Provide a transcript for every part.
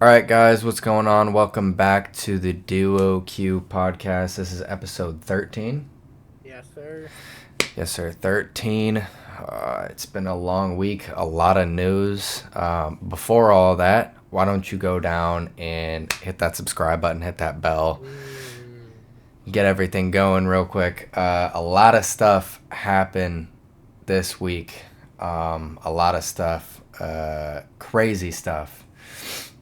All right, guys, what's going on? Welcome back to the TheDuoQ podcast. This is episode 13. Yes, sir. Yes, sir, 13. It's been a long week, a lot of news. Before all that, why don't you go down and hit that subscribe button, hit that bell, Mm, get everything going real quick. A lot of stuff happened this week. A lot of stuff, crazy stuff.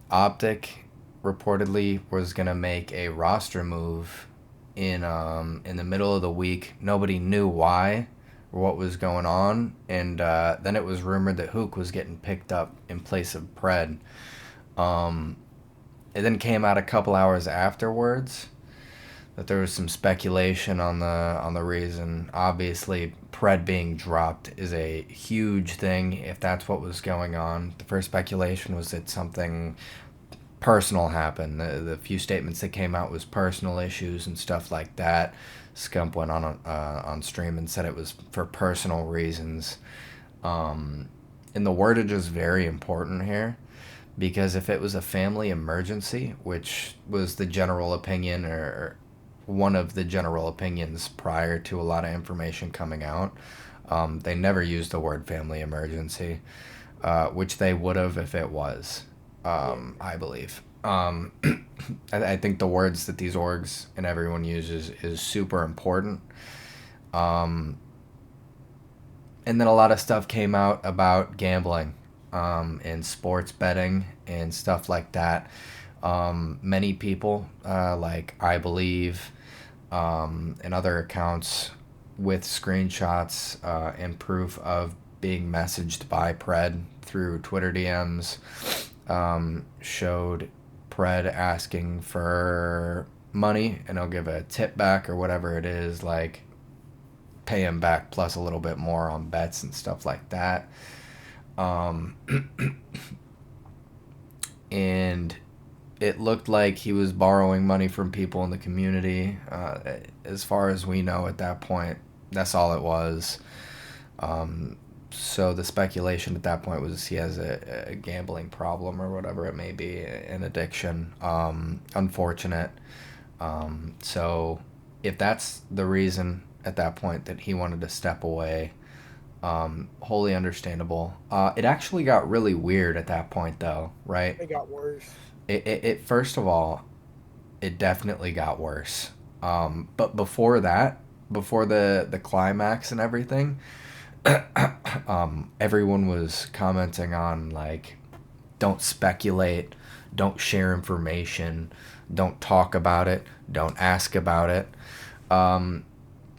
Optic reportedly was gonna make a roster move in the middle of the week. Nobody knew why or what was going on, and then it was rumored that Hook was getting picked up in place of Pred. Um, it then came out a couple hours afterwards that there was some speculation on the reason. Obviously, Pred being dropped is a huge thing if that's what was going on. The first speculation was that something personal happened. The few statements that came out was personal issues and stuff like that. Scump went on stream and said it was for personal reasons. And the wordage is very important here because if it was a family emergency, which was the general opinion or one of the general opinions prior to a lot of information coming out, they never used the word family emergency, which they would have if it was, yeah. I believe. I think the words that these orgs and everyone uses is super important. Um, and then a lot of stuff came out about gambling and sports betting and stuff like that. Many people, like I believe, and other accounts with screenshots and proof of being messaged by Pred through Twitter DMs, showed Pred asking for money and he'll give a tip back or whatever it is, like pay him back plus a little bit more on bets and stuff like that. Um, and it looked like he was borrowing money from people in the community. As far as we know at that point, that's all it was. So the speculation at that point was he has a gambling problem or whatever it may be, an addiction. Unfortunate. So if that's the reason at that point that he wanted to step away, wholly understandable. It actually got really weird at that point, though, right? It got worse. It first of all, it definitely got worse. But before that, before the climax and everything, everyone was commenting on like, don't speculate, don't share information, don't talk about it, don't ask about it. Um,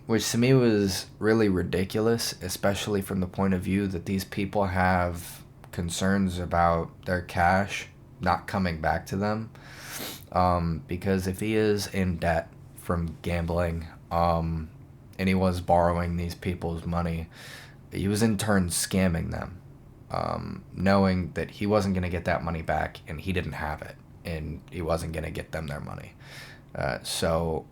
which to me was really ridiculous, especially from the point of view that these people have concerns about their cash not coming back to them. Because if he is in debt from gambling, and he was borrowing these people's money, he was in turn scamming them, knowing that he wasn't going to get that money back and he didn't have it and he wasn't going to get them their money. So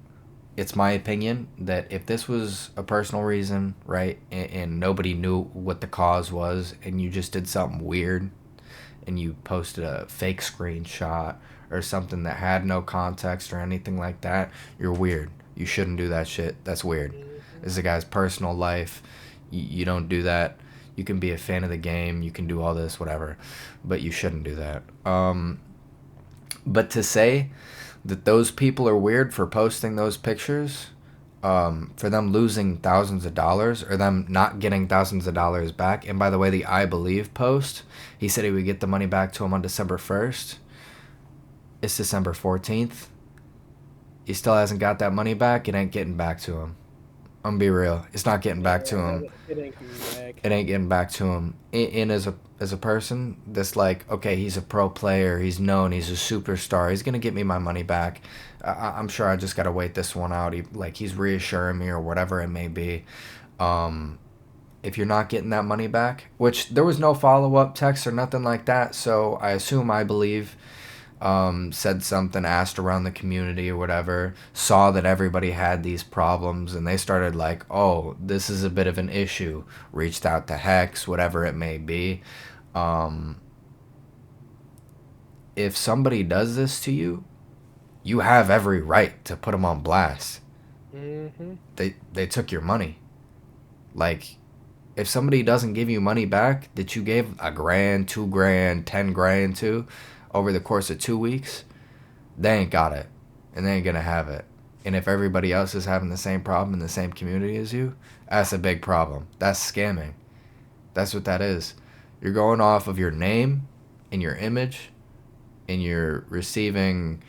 it's my opinion that if this was a personal reason, right, and nobody knew what the cause was, and you just did something weird, and you posted a fake screenshot or something that had no context or anything like that, you're weird. You shouldn't do that shit. That's weird. Hmm. This is a guy's personal life. You don't do that. You can be a fan of the game. You can do all this, whatever, but you shouldn't do that. But to say that those people are weird for posting those pictures, for them losing thousands of dollars or them not getting thousands of dollars back. And by the way, the I Believe post, he said he would get the money back to him on December 1st. It's December 14th. He still hasn't got that money back. It ain't getting back to him. I'm gonna be real. It's not getting back to him. It ain't coming back. It ain't getting back to him. And as a person that's like, okay, he's a pro player, he's known, he's a superstar, he's gonna get me my money back. I'm sure I just gotta wait this one out. He's reassuring me or whatever it may be. Um, if you're not getting that money back, which there was no follow up text or nothing like that, so I assume I believe said something, asked around the community or whatever, saw that everybody had these problems, and they started like, oh, this is a bit of an issue. Reached out to Hex, whatever it may be. Um, if somebody does this to you, you have every right to put them on blast. Mm-hmm. They took your money. Like, if somebody doesn't give you money back that you gave a grand, 2 grand, 10 grand to over the course of 2 weeks, they ain't got it, and they ain't gonna have it. And if everybody else is having the same problem in the same community as you, that's a big problem. That's scamming. That's what that is. You're going off of your name and your image, and you're receiving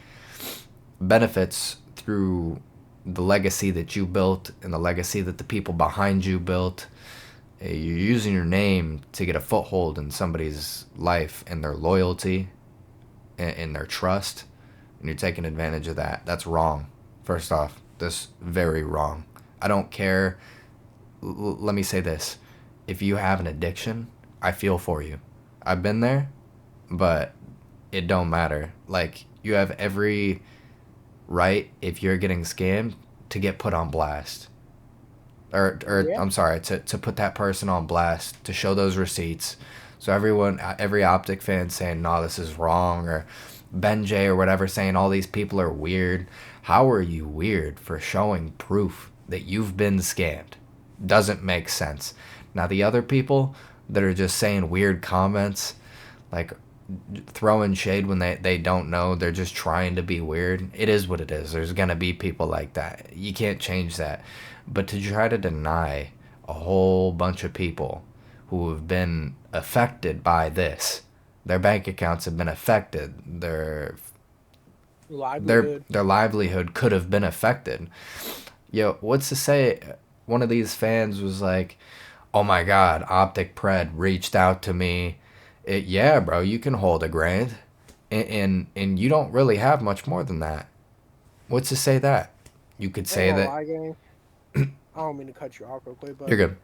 benefits through the legacy that you built and the legacy that the people behind you built. You're using your name to get a foothold in somebody's life and their loyalty and their trust, and you're taking advantage of that. That's wrong. First off, that's very wrong. I don't care. Let me say this. If you have an addiction, I feel for you. I've been there, but it don't matter. Like, you have every right, if you're getting scammed, to get put on blast. Or Yeah. I'm sorry, to put that person on blast, to show those receipts. So everyone, every Optic fan saying, no, this is wrong, or Ben J or whatever saying all these people are weird. How are you weird for showing proof that you've been scammed? Doesn't make sense. Now, the other people that are just saying weird comments, like throwing shade when they don't know, they're just trying to be weird. It is what it is. There's going to be people like that. You can't change that. But to try to deny a whole bunch of people who have been affected by this, their bank accounts have been affected, Livelihood. their livelihood could have been affected. Yo, what's to say one of these fans was like, "Oh my god, Optic Pred reached out to me." Yeah, bro, you can hold a grand, and you don't really have much more than that. What's to say that? You could I ain't say gonna that lie, gang. I don't mean to cut you off real quick, you're but good.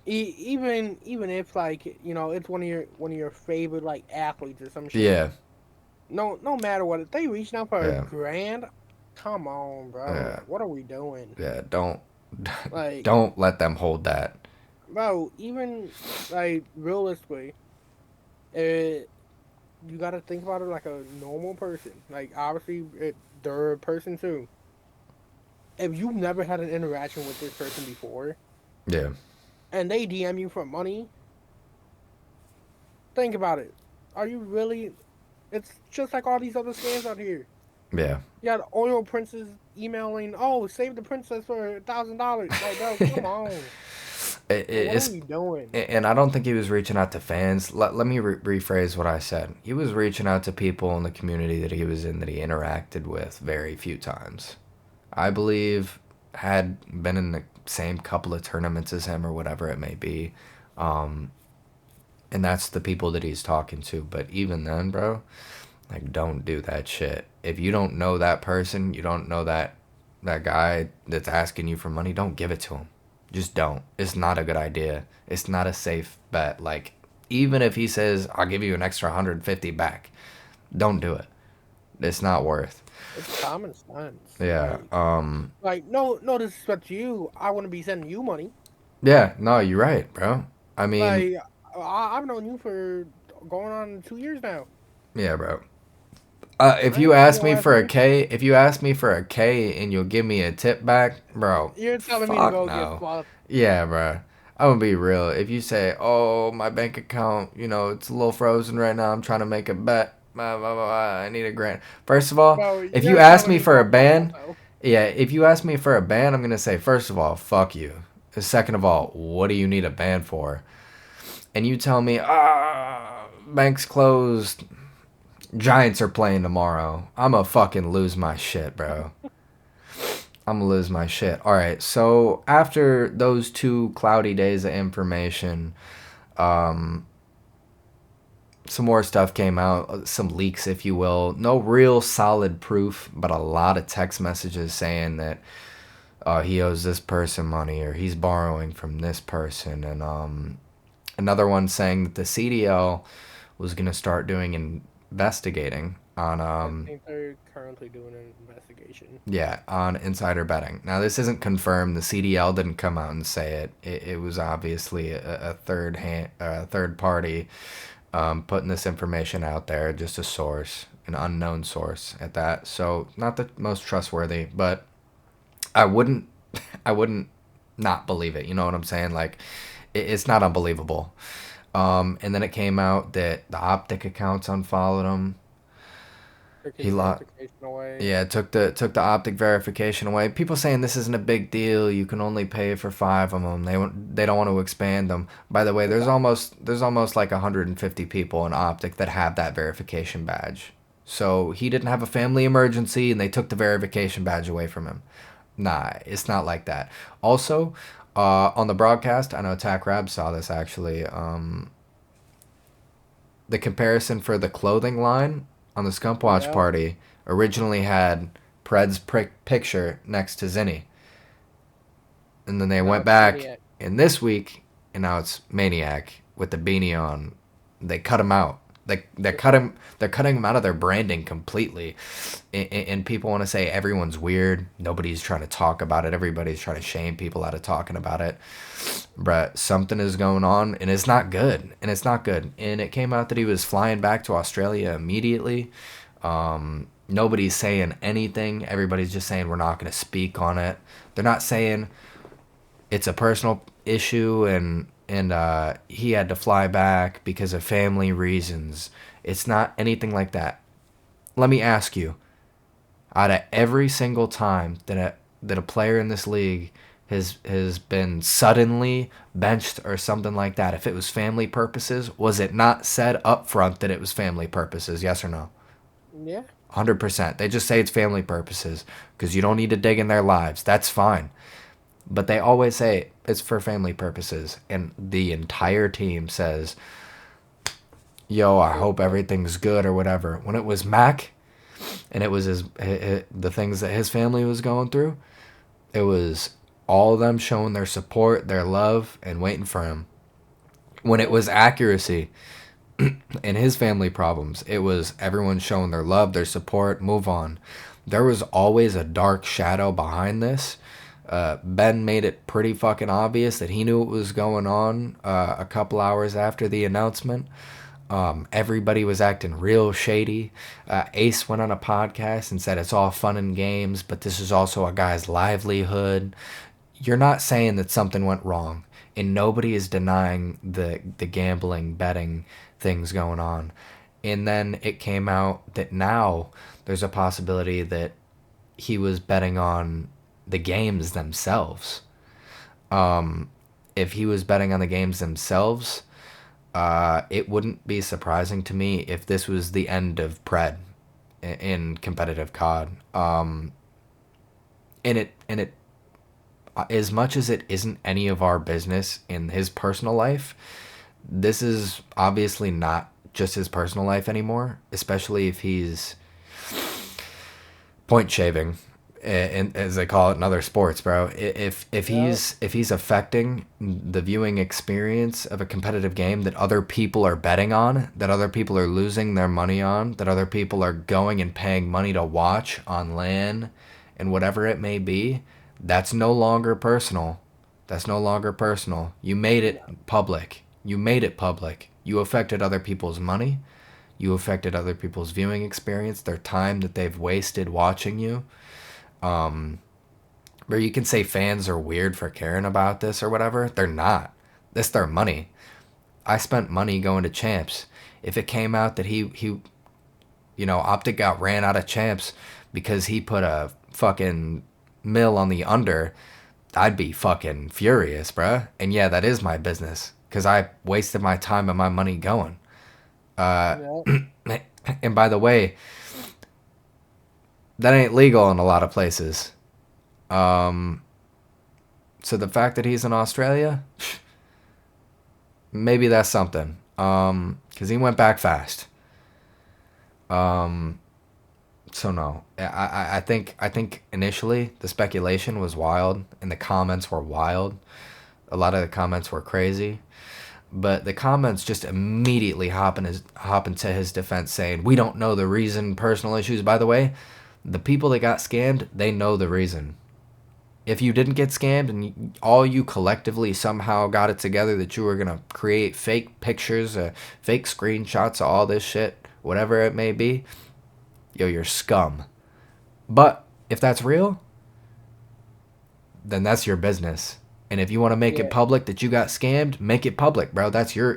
even if like it's one of your favorite like athletes or some shit. Yeah, No matter what, if they reaching out for a yeah, grand, come on, bro. yeah, Like, what are we doing? yeah. Don't Like, don't let them hold that. bro, even like realistically, uh, you got to think about it like a normal person. Like, obviously, they're a person too. If you've never had an interaction with this person before Yeah, and they DM you for money, think about it. Are you really? It's just like all these other scams out here. yeah. You got oil princes emailing, "Oh, save the princess for $1,000." Like, bro, come on. Like, what are It's we doing? and I don't think he was reaching out to fans. Let me rephrase what I said. He was reaching out to people in the community that he was in that he interacted with very few times. I believe had been in the same couple of tournaments as him or whatever it may be. Um, and that's the people that he's talking to. But even then, bro, like, don't do that shit. If you don't know that person, you don't know that guy that's asking you for money, don't give it to him. Just don't. It's not a good idea. It's not a safe bet. Like, even if he says, I'll give you an extra 150 back, don't do it. It's not worth. It's common sense. Yeah. Like no disrespect to you. I wouldn't be sending you money. Yeah, no, you're right, bro. I mean, Like, I've known you for going on 2 years now. yeah, bro. If I you ain't seen ask your me ass for a here. K, if you ask me for a K and you'll give me a tip back, bro, You're telling me to fuck go get no. fucked. Yeah, bro. I'm gonna be real. If you say, "Oh, my bank account, it's a little frozen right now. I'm trying to make a bet. Blah, blah, blah, blah, I need a grand." First of all, Bro, if you you're ask telling me me to for a go fuck ban, myself. yeah, if you ask me for a ban, I'm gonna say, first of all, fuck you. Second of all, what do you need a ban for? And you tell me, bank's closed. Giants are playing tomorrow. I'ma fucking lose my shit, bro. I'm gonna lose my shit. All right, so after those 2 cloudy days of information, um, some more stuff came out, some leaks, if you will. No real solid proof, but a lot of text messages saying that he owes this person money or he's borrowing from this person, and another one saying that the CDL was gonna start doing investigating on I think they're currently doing an investigation. yeah, on insider betting. Now, this isn't confirmed. The CDL didn't come out and say it. It was obviously a third party putting this information out there, just a source. an unknown source at that. So not the most trustworthy, but I wouldn't I wouldn't not believe it. You know what I'm saying? Like it's not unbelievable. And then it came out that the Optic accounts unfollowed him. Took He his lost. verification away. Yeah, took the Optic verification away. People saying this isn't a big deal. You can only pay for 5 of them. They don't want to expand them. By the way, there's almost like 150 people in Optic that have that verification badge. So he didn't have a family emergency, and they took the verification badge away from him. Nah, it's not like that. Also, on the broadcast, I know Tack Rab saw this actually. The comparison for the clothing line on the Scump Watch Yeah. party originally had Pred's picture next to Zinni. And then they Now went it's back Maniac. in this week, and now it's Maniac with the beanie on. They cut him out. They cut him. They're cutting him out of their branding completely, and people want to say everyone's weird. Nobody's trying to talk about it. Everybody's trying to shame people out of talking about it. But something is going on, and it's not good. And it's not good. And it came out that he was flying back to Australia immediately. Nobody's saying anything. Everybody's just saying we're not going to speak on it. They're not saying it's a personal issue and he had to fly back because of family reasons. It's not anything like that. Let me ask you, out of every single time that a player in this league has been suddenly benched or something like that, if it was family purposes, was it not said up front that it was family purposes? Yes or no? Yeah. 100%. They just say it's family purposes because you don't need to dig in their lives. That's fine. But they always say it's for family purposes. And the entire team says, yo, I hope everything's good or whatever. When it was Mac and it was the things that his family was going through, it was all of them showing their support, their love, and waiting for him. When it Yeah. was accuracy and his family problems, it was everyone showing their love, their support, move on. There was always a dark shadow behind this. Ben made it pretty fucking obvious that he knew what was going on a couple hours after the announcement. Everybody was acting real shady. Ace went on a podcast and said it's all fun and games, but this is also a guy's livelihood. You're not saying that something went wrong, and nobody is denying the gambling, betting things going on. And then it came out that now there's a possibility that he was betting on the games themselves. If he was betting on the games themselves, it wouldn't be surprising to me if this was the end of Pred in competitive COD. And it as much as it isn't any of our business in his personal life, this is obviously not just his personal life anymore, especially if he's point shaving, and as they call it in other sports, bro. If Yeah. he's affecting the viewing experience of a competitive game that other people are betting on, that other people are losing their money on, that other people are going and paying money to watch on LAN, and whatever it may be, that's no longer personal. That's no longer personal. You made No. it public. You made it public. You affected other people's money. You affected other people's viewing experience, their time that they've wasted watching you. Where you can say fans are weird for caring about this or whatever. They're not. This their money. I spent money going to champs. If it came out that he Optic got ran out of champs because he put a fucking mill on the under, I'd be fucking furious, bruh. And yeah, that is my business because I wasted my time and my money going. Yeah. And by the way, that ain't legal in a lot of places. So the fact that he's in Australia, maybe that's something. Because he went back fast. So no, I think initially the speculation was wild and the comments were wild. A lot of the comments were crazy, but the comments just immediately hop into his defense, saying we don't know the reason, personal issues. By the way, the people that got scammed, they know the reason. If you didn't get scammed and all you collectively somehow got it together that you were gonna create fake pictures, fake screenshots of all this shit, whatever it may be, yo, you're scum. But if that's real, then that's your business. And if you want to make it Yeah. public that you got scammed, make it public, bro. That's your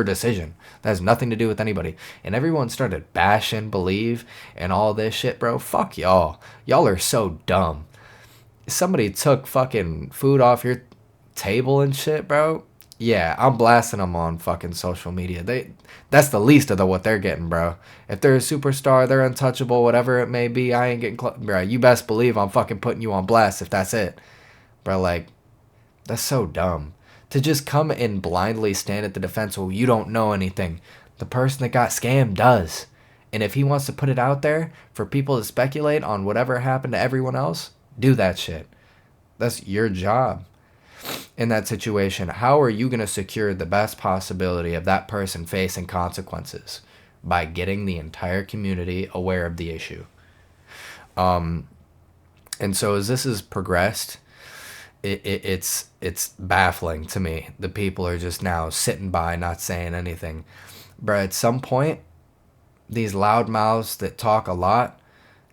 decision. That has nothing to do with anybody. And everyone started bashing Believe and all this shit, bro. Fuck y'all. Y'all are so dumb. Somebody took fucking food off your table and shit, bro. Yeah, I'm blasting them on fucking social media. That's the least of what they're getting, bro. If they're a superstar, they're untouchable, whatever it may be. I ain't getting, bro. You best believe I'm fucking putting you on blast if that's it, bro. Like, that's so dumb to just come and blindly stand at the defense. Well, you don't know anything. The person that got scammed does, and if he wants to put it out there for people to speculate on whatever happened to everyone else, do that shit. That's your job in that situation. How are you going to secure the best possibility of that person facing consequences? By getting the entire community aware of the issue. And so as this has progressed, it's baffling to me. The people are just now sitting by, not saying anything. But at some point, these loudmouths that talk a lot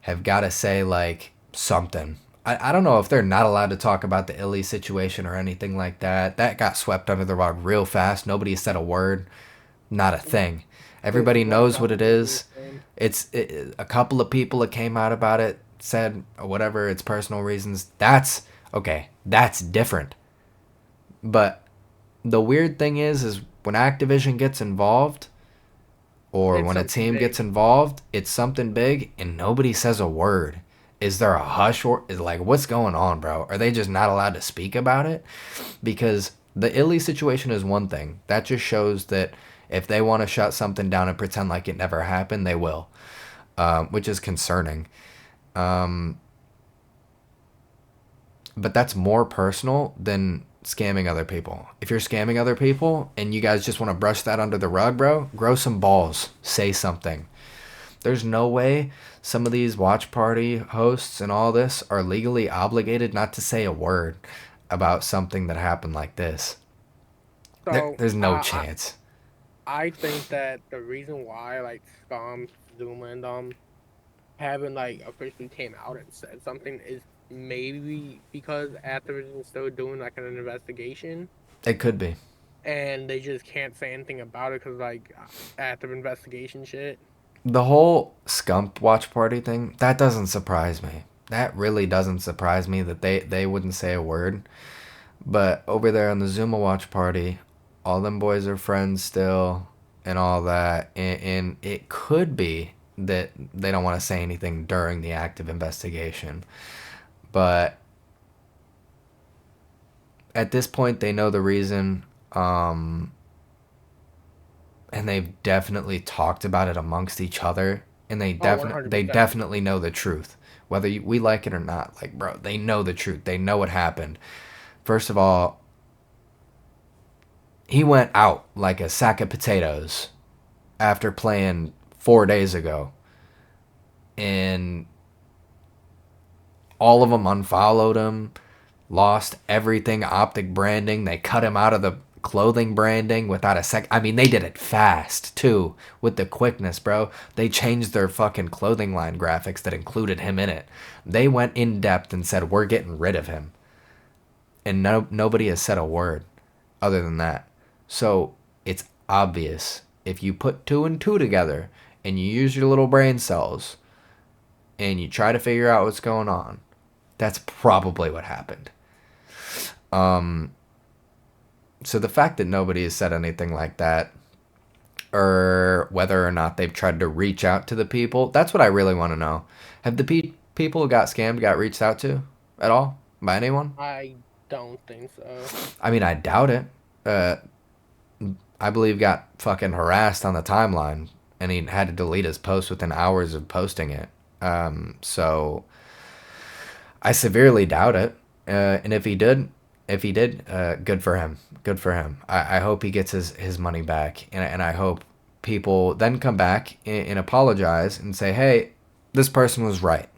have got to say like something. I don't know if they're not allowed to talk about the Illy situation or anything like that. That got swept under the rug real fast. Nobody said a word, not a thing. Just Everybody brushed knows off what it the news is. thing. A couple of people that came out about it said whatever, it's personal reasons. That's okay. That's different. But the weird thing is when Activision gets involved, or It's when a something team gets big. involved, it's something big and nobody says a word. Is there a hush or is like what's going on, bro? Are they just not allowed to speak about it? Because the Illy situation is one thing. That just shows that if they want to shut something down and pretend like it never happened, they will, which is concerning. But that's more personal than scamming other people. If you're scamming other people and you guys just want to brush that under the rug, bro, grow some balls. Say something. There's no way some of these watch party hosts and all this are legally obligated not to say a word about something that happened like this. So There's no chance. I think that the reason why like Scum, Zoom, and haven't like officially came out and said something is maybe because Activision is still doing like an investigation It could be. and they just can't say anything about it because like active investigation shit. The whole Scump watch party thing, that doesn't surprise me. That really doesn't surprise me that they wouldn't say a word. But over there on the Zuma watch party, all them boys are friends still and all that. And it could be that they don't want to say anything during the active investigation. But at this point, they know the reason. And they've definitely talked about it amongst each other. And Oh, one hundred they percent. definitely know the truth. Whether we like it or not. Like, bro, they know the truth. They know what happened. First of all, he went out like a sack of potatoes after playing 4 days ago, and all of them unfollowed him, lost everything optic branding. They cut him out of the clothing branding without a sec. I mean, they did it fast too with the quickness, bro. They changed their fucking clothing line graphics that included him in it. They went in depth and said we're getting rid of him, and nobody has said a word other than that. So it's obvious if you put two and two together and you use your little brain cells and you try to figure out what's going on, that's probably what happened. So the fact that nobody has said anything like that, or whether or not they've tried to reach out to the people, that's what I really want to know. Have the people who got scammed got reached out to at all by anyone? I don't think so. I mean, I doubt it. Uh, I believe got fucking harassed on the timeline, and he had to delete his post within hours of posting it. So I severely doubt it. And if he did, good for him. Good for him. I hope he gets his money back, and I hope people then come back and apologize and say, hey, this person was right,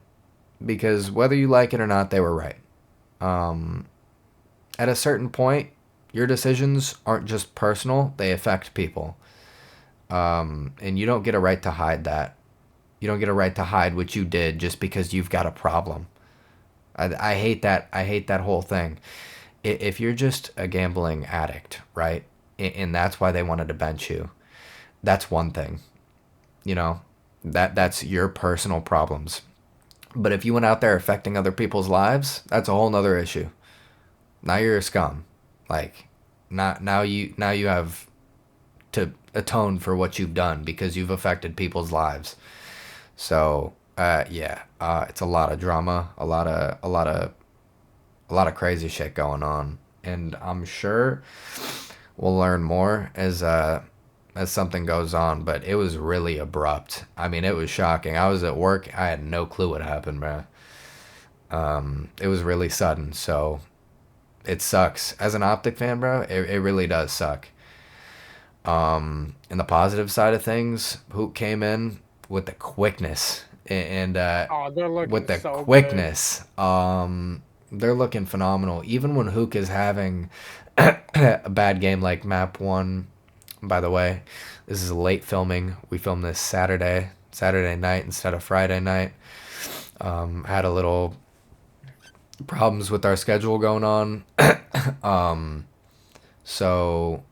because whether you like it or not, they were right. At a certain point, your decisions aren't just personal; they affect people, and you don't get a right to hide that. You don't get a right to hide what you did just because you've got a problem. I hate that. I hate that whole thing. If you're just a gambling addict, right, and that's why they wanted to bench you, that's one thing. You know, that's your personal problems. But if you went out there affecting other people's lives, that's a whole nother issue. Now you're a scum. Like, not now you have to atone for what you've done because you've affected people's lives. So yeah, it's a lot of drama, a lot of crazy shit going on, and I'm sure we'll learn more as something goes on. But it was really abrupt. I mean, it was shocking. I was at work. I had no clue what happened, man. It was really sudden. So it sucks. As an Optic fan, bro, it really does suck. In the positive side of things, Hoop came in with the quickness and Oh, they're with looking the so good. quickness, they're looking phenomenal. Even when Hook is having a bad game like map one, by the way, this is late filming. We filmed this Saturday night instead of Friday night. Had a little problems with our schedule going on. So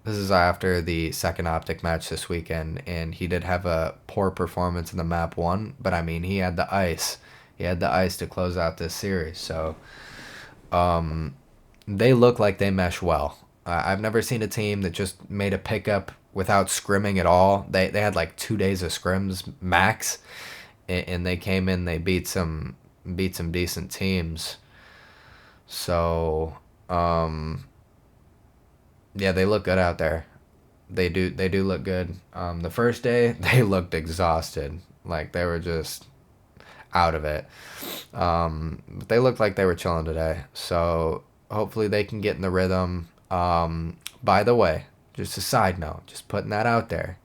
this is after the second Optic match this weekend, and he did have a poor performance in the map one, but I mean, he had the ice. He had the ice to close out this series, so they look like they mesh well. I've never seen a team that just made a pickup without scrimming at all. They had like 2 days of scrims max, and they came in. They beat some decent teams. So yeah, they look good out there. They do look good. The first day they looked exhausted, like they were just out of it. But they looked like they were chilling today. So hopefully they can get in the rhythm. By the way, just a side note, just putting that out there.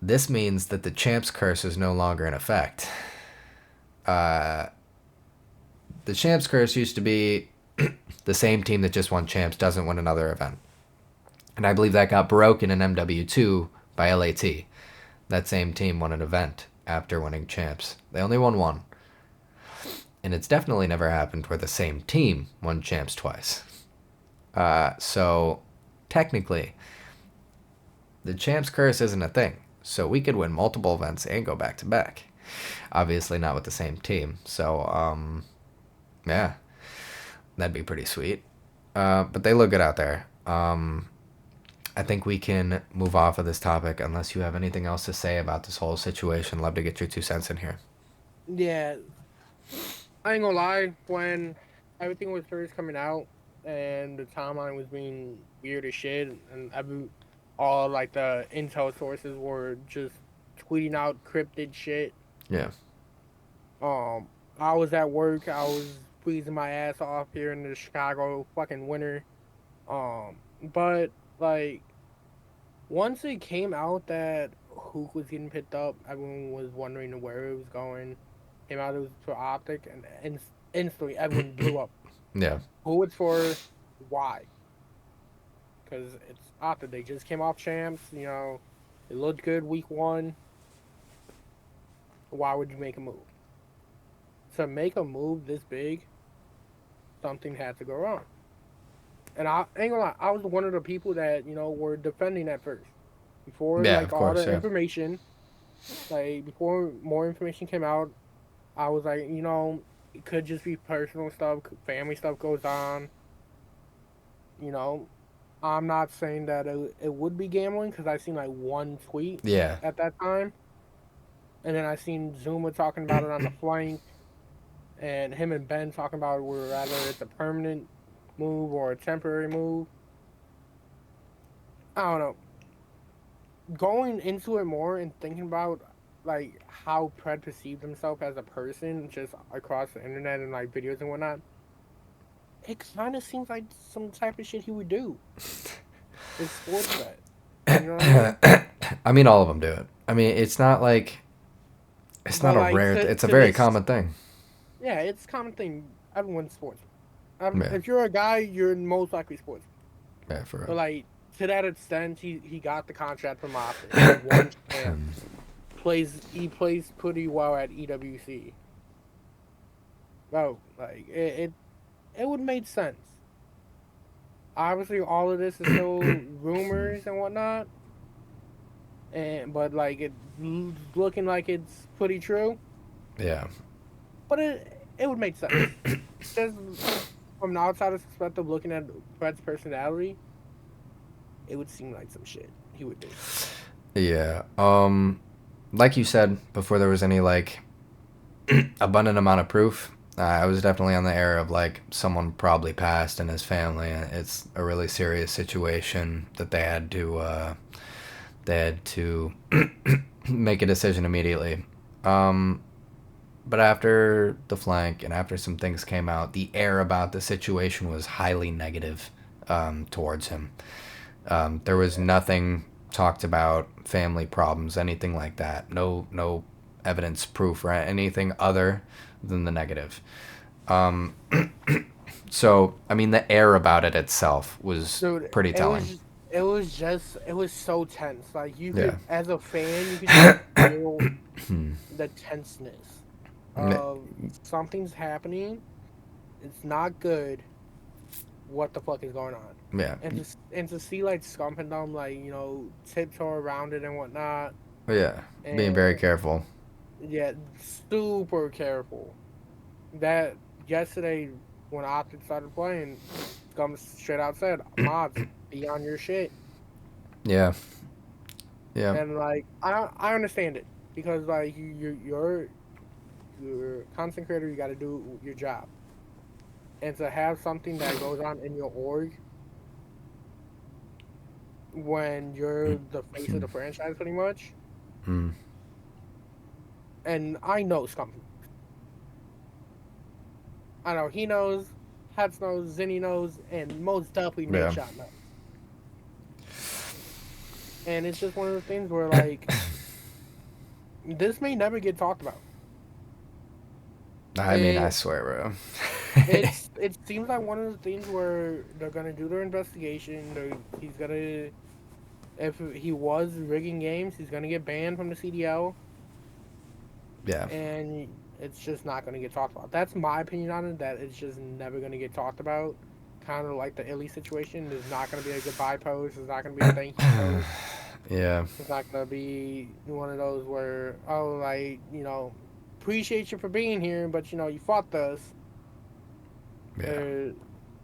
This means that the champs curse is no longer in effect. The champs curse used to be the same team that just won champs doesn't win another event. And I believe that got broken in MW2 by LAT. That same team won an event after winning champs. They only won one. And it's definitely never happened where the same team won champs twice. So technically, the champs curse isn't a thing. So we could win multiple events and go back to back. Obviously not with the same team. So yeah, that'd be pretty sweet. But they look good out there. I think we can move off of this topic unless you have anything else to say about this whole situation. Love to get your 2 cents in here. Yeah, I ain't gonna lie. When everything was first coming out and the timeline was being weird as shit, and all like the intel sources were just tweeting out cryptid shit. Yeah. Um, I was at work. I was freezing my ass off here in the Chicago fucking winter. But like once it came out that Hook was getting picked up, everyone was wondering where it was going. Came out it was for Optic, and instantly everyone blew up. Yeah. Who it's for? Why? Because it's Optic. They just came off champs. It looked good week one. Why would you make a move? To make a move this big, something had to go wrong. And I ain't gonna lie, I was one of the people that were defending at first, before Yeah, like of all course, the yeah. information, like before more information came out. I was like, it could just be personal stuff, family stuff goes on. You know, I'm not saying that it would be gambling because I seen like one tweet Yeah. at that time, and then I seen Zuma talking about it on the flank, and him and Ben talking about whether it's a permanent move or a temporary move. I don't know. Going into it more and thinking about like how Pred perceived himself as a person just across the internet and like videos and whatnot, it kind of seems like some type of shit he would do. It's sports bet. You know what I mean? I mean, all of them do it. I mean, it's not But a like rare, to it's a to very this, common thing. yeah, it's a common thing. Everyone's sports. Yeah. If you're a guy, you're most likely sports. Yeah, for But real. like to that extent, he got the contract from Optic. He won champs. plays pretty well at EWC. Oh, like it would make sense. Obviously, all of this is still rumors and whatnot, and but like it looking like it's pretty true. Yeah. But it would make sense. Just from an outsider's perspective, looking at Fred's personality, it would seem like some shit he would do. Yeah. Like you said before, there was any like abundant amount of proof. I was definitely on the air of like someone probably passed in his family. It's a really serious situation that they had to make a decision immediately. But after the flank and after some things came out, the air about the situation was highly negative towards him. There was nothing talked about family problems, anything like that. No evidence, proof, or anything other than the negative. Um, so, I mean, the air about it itself was Dude, pretty telling. it was so tense. Like you Yeah. could, as a fan, you could just feel the tenseness of something's happening. It's not good. What the fuck is going on? Yeah. And to see like Scumperdom like tiptoe around it and whatnot, Yeah. Being very and careful. yeah, super careful. That yesterday when Optic started playing, Scum straight out said, "Mods, be on your shit." Yeah. Yeah. And like I understand it because like you're a content creator, you got to do your job, and to have something that goes on in your org when you're the face of the franchise, pretty much. Mm. And I know Scum. I know he knows, Hats knows, Zinni knows, and most definitely Yeah. Nadeshot knows. And it's just one of those things where like this may never get talked about. I mean, I It swear, bro. it seems like one of the things where they're gonna do their investigation. He's gonna if he was rigging games, he's gonna get banned from the CDL, Yeah. and it's just not gonna get talked about. That's my opinion on it. That it's just never gonna get talked about. Kind of like the Illy situation. There's not gonna be a goodbye post. There's not gonna be a thank you post. Yeah. It's not gonna be one of those where appreciate you for being here, but you fought us. Yeah. There,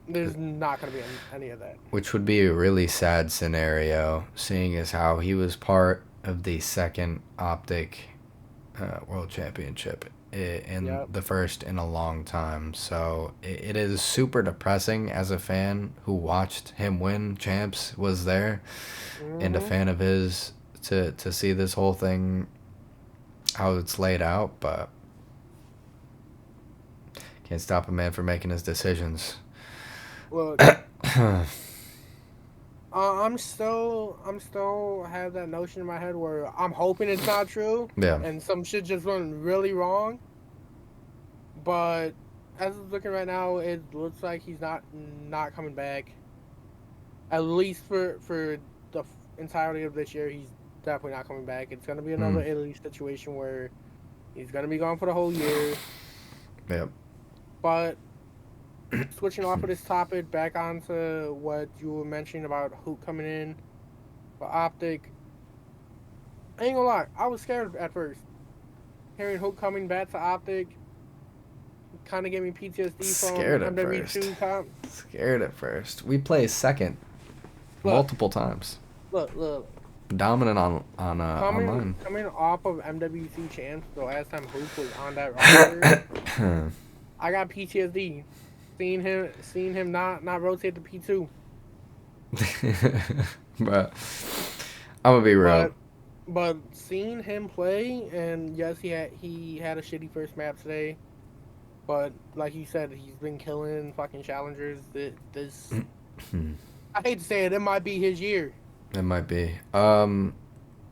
there's not gonna be any of that. Which would be a really sad scenario, seeing as how he was part of the second Optic World Championship and Yep. the first in a long time. So it is super depressing as a fan who watched him win champs, was there, and a Mhm. fan of his to see this whole thing how it's laid out, but can't stop a man from making his decisions. Look, I'm still have that notion in my head where I'm hoping it's not true, Yeah. and some shit just went really wrong. But as it's looking right now, it looks like he's not coming back. At least for the entirety of this year, he's definitely not coming back. It's gonna be another Mm. Italy situation where he's gonna be gone for the whole year. Yep. But switching off of this topic, back onto what you were mentioning about Hoop coming in for Optic. I ain't gonna lie, I was scared at first. Hearing Hoop coming back to Optic kind of gave me PTSD from Scared at first. MW2 comp. Scared at first. We placed second Look, multiple times. look. Dominant on online. Coming off of MWC champs, the last time Hoop was on that roster, I got PTSD. Seeing him not rotate the P2. But I'm gonna be real. But seeing him play, and yes, he had a shitty first map today, but like you said, he's been killing fucking challengers. This I hate to say it, it might be his year. It might be. I'm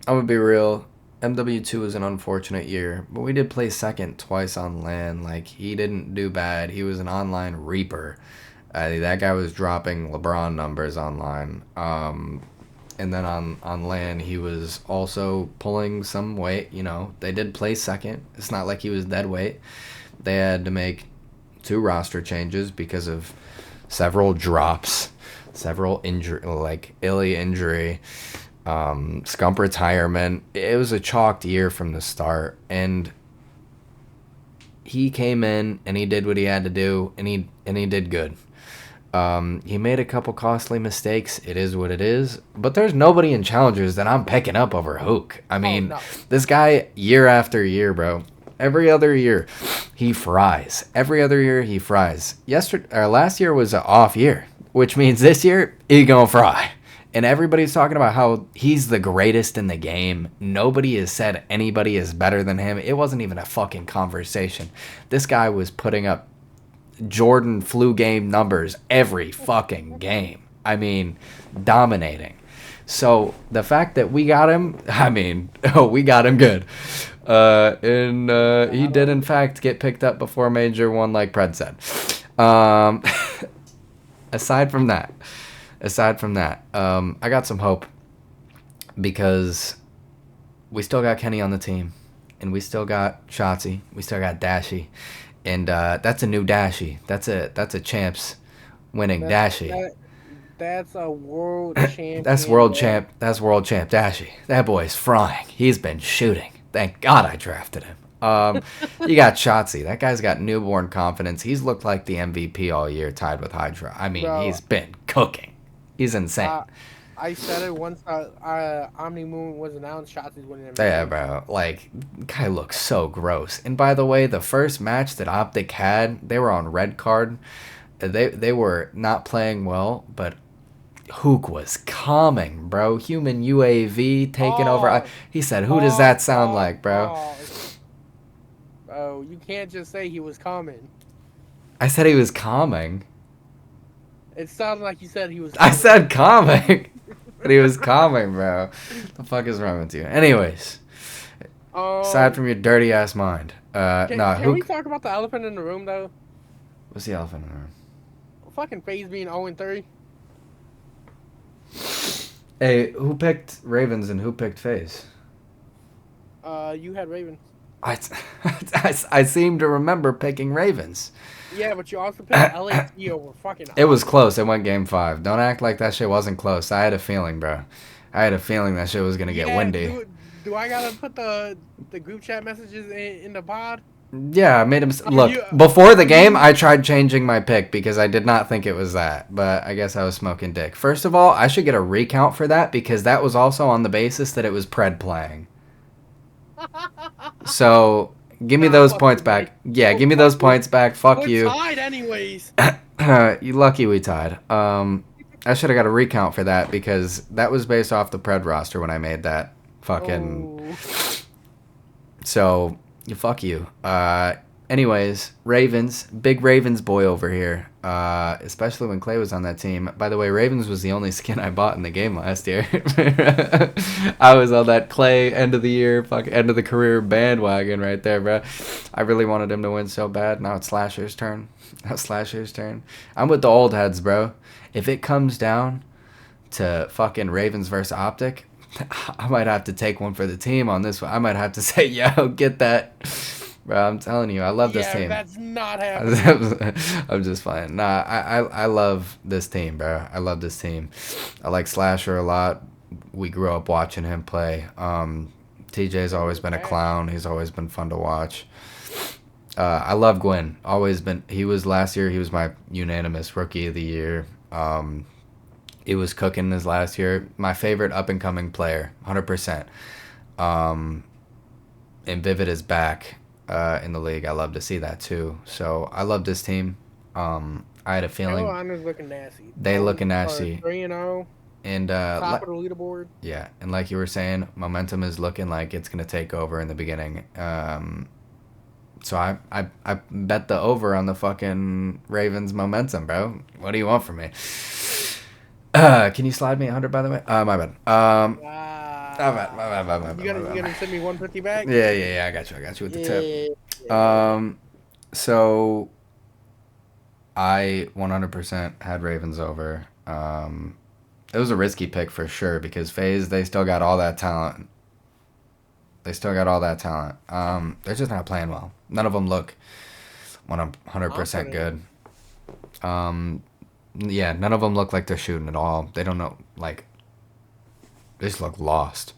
gonna be real. MW2 was an unfortunate year, but we did play second twice on LAN. Like, he didn't do bad. He was an online reaper. That guy was dropping LeBron numbers online. And then on land, he was also pulling some weight. You know, they did play second. It's not like he was dead weight. They had to make 2 roster changes because of several drops, several injury, like Illy injury, Scump retirement. It was a chalked year from the start, and he came in and he did what he had to do, and he did good. He made a couple costly mistakes. It is what it is. But there's nobody in challengers that I'm picking up over Hook. I Oh mean, no. this guy year after year, bro. Every other year, he fries. Every other year, he fries. Last year was an off year, which means this year he gonna fry. And everybody's talking about how he's the greatest in the game. Nobody has said anybody is better than him. It wasn't even a fucking conversation. This guy was putting up Jordan flu game numbers every fucking game. I mean, dominating. So the fact that we got him, I mean, oh, we got him good. And he did in fact get picked up before Major 1, like Pred said. Um, aside from that, I got some hope because we still got Kenny on the team, and we still got Shotzi, we still got Dashy, and that's a new Dashy. That's a champs winning That's Dashy. that. That's a world That's champion. world champ. That's world champ Dashy. That boy's frying. He's been shooting. Thank God I drafted him. You got Shotzi. That guy's got newborn confidence. He's looked like the MVP all year, tied with Hydra. I mean, Bro, he's been cooking. He's insane. I I said it once. Omni Moon was announced. Shotzi's winning Yeah, MVP. bro. Like, guy looks so gross. And by the way, the first match that Optic had, they were on red card. They were not playing well, but Hook was calming, bro. Human UAV taking over. Oh, He said, "Who does that sound oh, like, bro?" oh. Oh, you can't just say he was coming. I said he was calming. It sounded like you said he was I coming. said calming. But he was calming, bro. The fuck is wrong with you? Anyways, aside from your dirty ass mind, nah, Can we Hook. talk about the elephant in the room though? What's the elephant in the room? Fucking Faze being 0-3. Hey, who picked Ravens and who picked Faze? You had Ravens. I, I seem to remember picking Ravens. Yeah, but you also picked LAT over fucking. It was Optic. close. It went game 5. Don't act like that shit wasn't close. I had a feeling, bro. I had a feeling that shit was gonna get Yeah. windy. Do I gotta put the group chat messages in the pod? Yeah, I made him look. You, Before the game, I tried changing my pick because I did not think it was that, but I guess I was smoking dick. First of all, I should get a recount for that because that was also on the basis that it was Pred playing. So give me Nah, those fuck points you, man. back. Yeah, give me those points back. Fuck We're you. tied anyways. You lucky we tied. I should have got a recount for that because that was based off the Pred roster when I made that fucking. Oh. So, fuck you. Anyways, Ravens, big Ravens boy over here. Especially when Clay was on that team. By the way, Ravens was the only skin I bought in the game last year. I was on that Clay end of the year, end of the career bandwagon right there, bro. I really wanted him to win so bad. Now it's Slasher's turn. Now it's Slasher's turn. I'm with the old heads, bro. If it comes down to fucking Ravens versus Optic, I might have to take one for the team on this one. I might have to say, yo, get that. Bro, I'm telling you, I love this Yeah, team. that's not happening. I'm just playing. Nah, I love this team, bro. I love this team. I like Slasher a lot. We grew up watching him play. TJ's always been a clown. He's always been fun to watch. I love Gwyn. Always been. He was last year. He was my unanimous rookie of the year. He was cooking his last year. My favorite up and coming player, 100%. And Vivid is back in the league. I love to see that too. So I love this team. I had a feeling Carolina's looking nasty. they looking nasty. 3-0. And Top of the leaderboard. yeah, and like you were saying, momentum is looking like it's gonna take over in the beginning. So I bet the over on the fucking Ravens momentum, bro. What do you want from me? Can you slide me 100 by the way? My bad. My bad. You gonna send me 150 back? Yeah. I got you with the tip. Yeah. So I 100% had Ravens over. It was a risky pick for sure because Faze, they still got all that talent. They still got all that talent. They're just not playing well. None of them look 100% Confident. good. Yeah, none of them look like they're shooting at all. They don't know, like, they just look lost.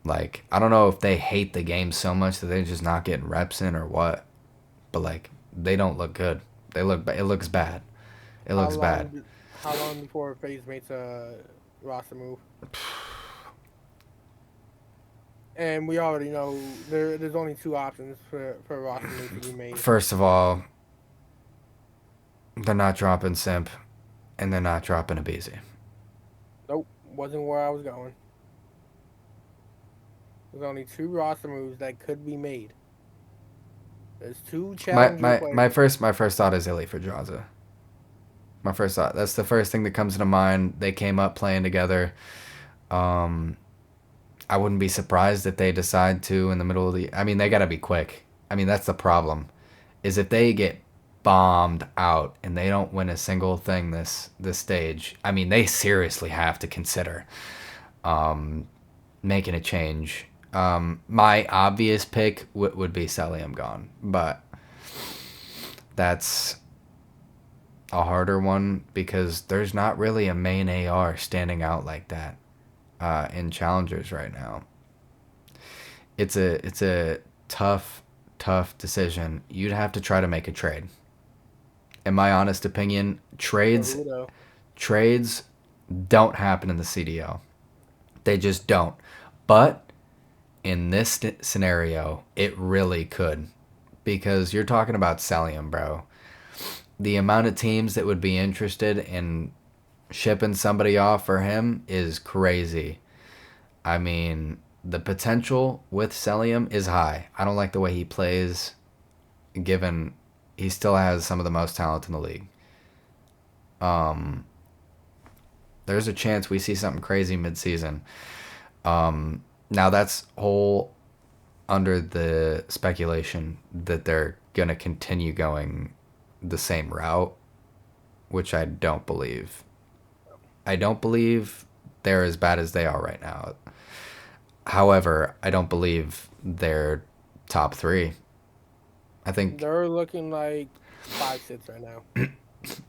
Like, I don't know if they hate the game so much that they're just not getting reps in or what, but like, they don't look good. It looks bad. It How looks bad. long? How long before Faze makes a roster move? And we already know there's only two options for a roster move to be made. First of all, they're not dropping Simp, and they're not dropping Abizi. Nope, wasn't where I was going. There's only two roster moves that could be made. There's two My challenging my my players. first my first thought is Illy for Jaza. My first thought. That's the first thing that comes to mind. They came up playing together. Um, I wouldn't be surprised if they decide to in the middle of the. I mean, they gotta be quick. I mean, that's the problem. Is if they get bombed out and they don't win a single thing this stage. I mean, they seriously have to consider making a change. My obvious pick would be Celium gone, but that's a harder one because there's not really a main AR standing out like that in challengers right now. It's a tough decision. You'd have to try to make a trade. In my honest opinion, For trades who though? trades don't happen in the CDO. They just don't. But in this scenario, it really could because you're talking about Celium, bro. The amount of teams that would be interested in shipping somebody off for him is crazy. I mean, the potential with Celium is high. I don't like the way he plays, given he still has some of the most talent in the league. There's a chance we see something crazy midseason. Now that's whole under the speculation that they're gonna continue going the same route, which I don't believe. I don't believe they're as bad as they are right now. However, I don't believe they're top three. I think They're looking like 5-6 right now.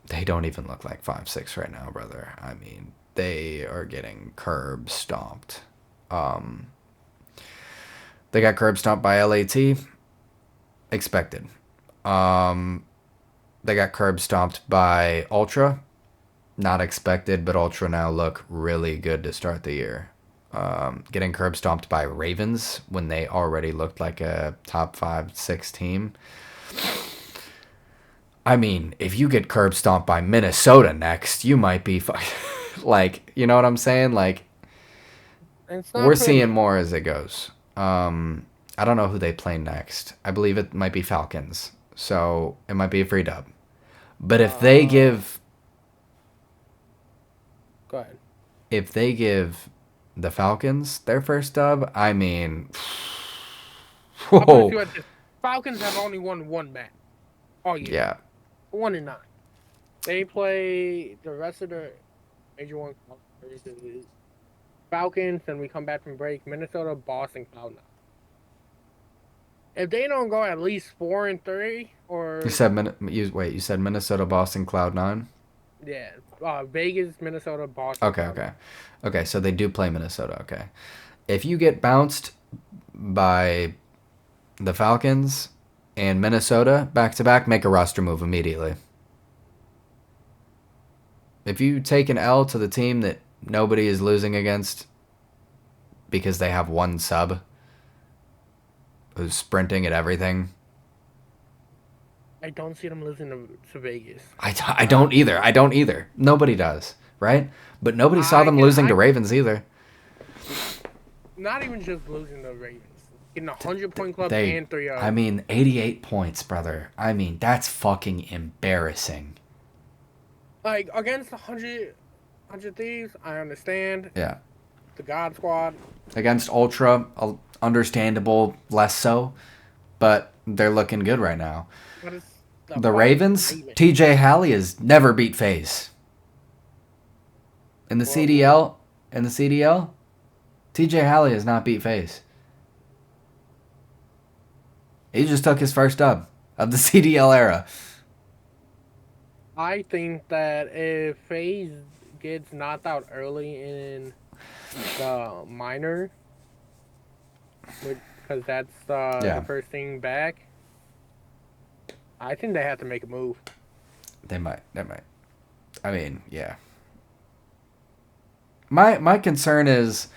they don't even look like 5-6 right now, brother. I mean, they are getting curb stomped. They got curb stomped by LAT. Expected. They got curb stomped by Ultra. Not expected, but Ultra now look really good to start the year. Getting curb stomped by Ravens when they already looked like a top 5-6 team. I mean, if you get curb stomped by Minnesota next, you might be like, you know what I'm saying? Like, And it's we're not seeing pretty. more as it goes. I don't know who they play next. I believe it might be Falcons, so it might be a free dub. But Uh, Go ahead. if they give the Falcons their first dub, I mean, I'll put it to whoa, you at this: Falcons have only won one match all year, yeah, 1-9. They play the rest of the major one versus Falcons, then we come back from break. Minnesota, Boston, Cloud9. If they don't go at least 4-3, you or said you said Minnesota, Boston, Cloud9. yeah, Vegas, Minnesota, Boston, Okay, Cloud9. okay, okay. So they do play Minnesota. Okay, if you get bounced by the Falcons and Minnesota back to back, make a roster move immediately. If you take an L to the team that nobody is losing against because they have one sub who's sprinting at everything, I don't see them losing to Vegas. I don't either. I don't either. Nobody does, right? But nobody saw them losing to I Ravens either. not even just losing the Ravens, getting 100-point club They, and 3 I mean, 88 points, brother. I mean, that's fucking embarrassing. like against 100 Thieves. I understand Yeah. the God Squad. Against Ultra, understandable, less so, but they're looking good right now. But it's the The fucking Ravens, Ravens. TJ Halley has never beat Faze. In the What? CDL, in the CDL, TJ Halley has not beat Faze. He just took his first dub of the CDL era. I think that if FaZe gets knocked out early in the minor, because that's the Yeah, first thing back, I think they have to make a move. they might. They might. I mean, yeah. My concern is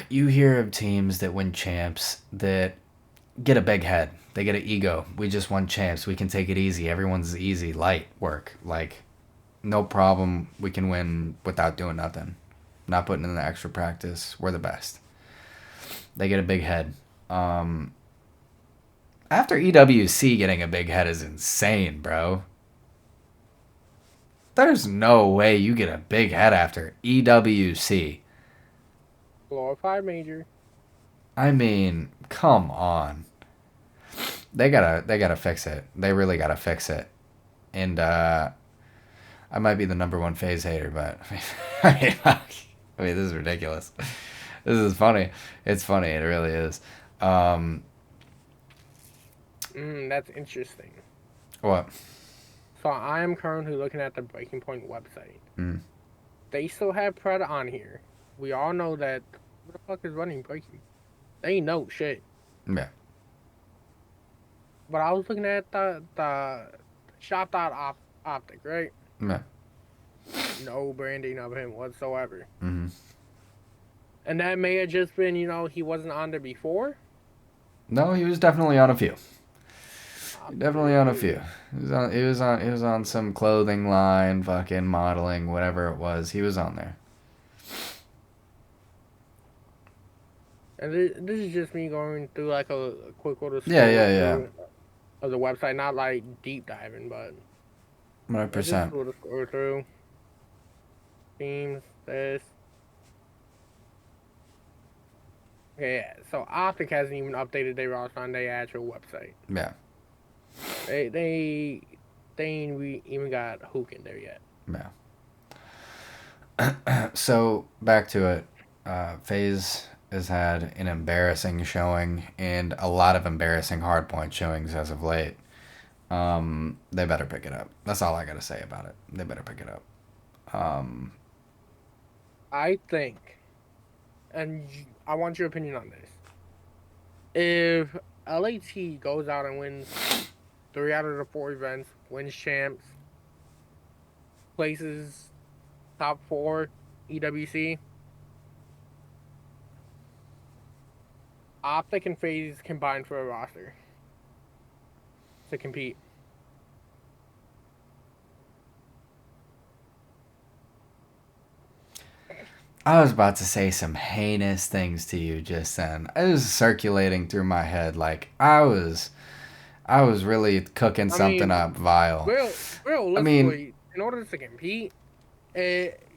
you hear of teams that win champs that get a big head. They get an ego. We just won champs. We can take it easy. Everyone's easy, light work. Like, no problem. We can win without doing nothing. Not putting in the extra practice. We're the best. They get a big head. After EWC getting a big head is insane, bro. There's no way you get a big head after EWC. Glorified major. I mean, come on. They gotta fix it. They really gotta fix it. And I might be the number one Phase hater, but I mean, this is ridiculous. This is funny. It's funny. It really is. Um, That's interesting. what? So I am currently looking at the Breaking Point website. Mm, They still have Pred on here. We all know that. Who the fuck is running Breaking? They ain't know shit. yeah. But I was looking at the shop optic, right? Yeah. No branding of him whatsoever. Mm-hmm. And that may have just been, he wasn't on there before. No, he was definitely on a few. Definitely on a Optic. few. He was on some clothing line, fucking modeling, whatever it was. He was on there. And this is just me going through like a quick little Yeah, scroll yeah, yeah. through of the website, not like deep diving, but Hundred just percent. a little scroll through. Teams, this. Okay, yeah. So Optic hasn't even updated their roster on their actual website. Yeah, They ain't even got Hook in there yet. yeah. So back to it. Faze has had an embarrassing showing and a lot of embarrassing hardpoint showings as of late. They better pick it up. That's all I gotta say about it. They better pick it up. Um, I think, and I want your opinion on this. If LAT goes out and wins 3 out of the 4 events, wins champs, places top 4 EWC, Optic and FaZe combined for a roster to compete. I was about to say some heinous things to you just then. It was circulating through my head like I was really cooking I something mean, up vile. I mean, realistically, in order to compete,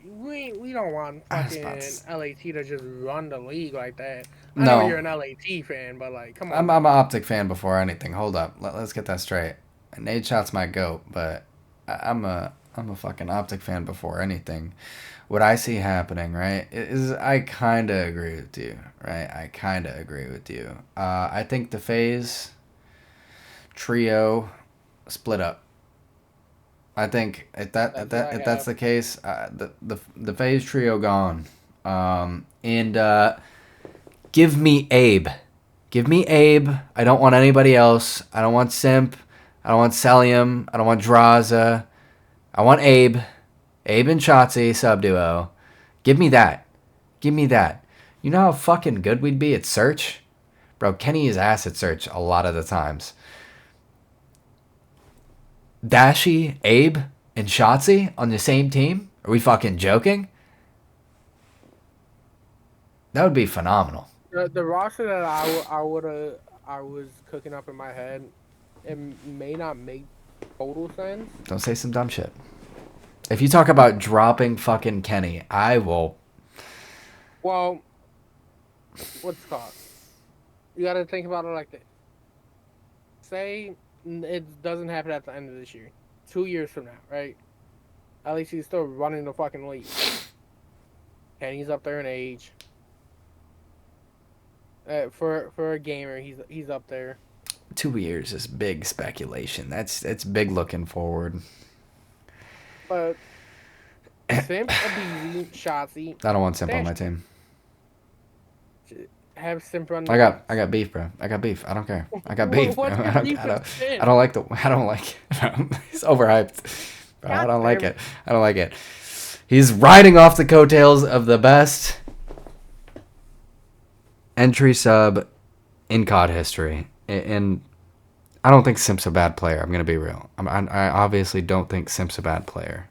we don't want I was about fucking to. LAT to just run the league like that. I know No, you're an LAT fan, but like, come I'm on. I'm an optic fan before anything. Hold up, let's get that straight. Nade Shot's my goat, but I'm a fucking optic fan before anything. What I see happening, right, is I kind of agree with you, right? I kind of agree with you. I think the Phase trio split up. I think That's what I if that's have. the case, the Phase trio gone. And give me Abe. Give me Abe. I don't want anybody else. I don't want Simp. I don't want Celium. I don't want Draza. I want Abe. Abe and Shotzi sub duo. Give me that. Give me that. You know how fucking good we'd be at search? Bro, Kenny is ass at search a lot of the times. Dashi, Abe, and Shotzi on the same team? Are we fucking joking? That would be phenomenal. The roster that I was cooking up in my head, it may not make total sense. Don't say some dumb shit. If you talk about dropping fucking Kenny, I will. Well, what's it called? You got to think about it like this. Say it doesn't happen at the end of this year, 2 years from now, right? At least he's still running the fucking league. And he's up there in age. For a gamer, he's up there. 2 years is big speculation. That's big looking forward. But Simp, Abizi, Shotzi, I don't want Simp on Dash my team. have Simp run the I flags. got beef, bro. I got beef. I don't care. I got beef, bro. What's your beef with I Simp? don't like I don't like He's overhyped. Bro, I God don't like damn it. it. I don't like it. He's riding off the coattails of the best entry sub in COD history. And I don't think Simp's a bad player. I'm going to be real. I obviously don't think Simp's a bad player.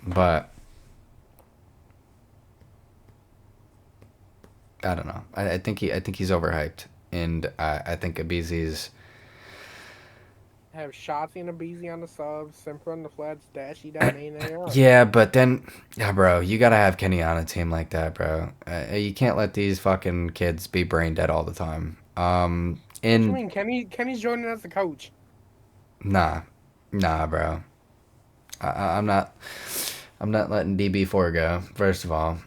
But I don't know. I think he's overhyped. And I think Abizi's... Have Shotzi and Abizi on the subs, Simp run the flags, Dashy that main AR. Yeah, but then, yeah, bro, you gotta have Kenny on a team like that, bro. You can't let these fucking kids be brain dead all the time. What you In mean? Kenny's joining as the coach. nah, nah, bro. I'm not. I'm not letting DB4 go. First of all,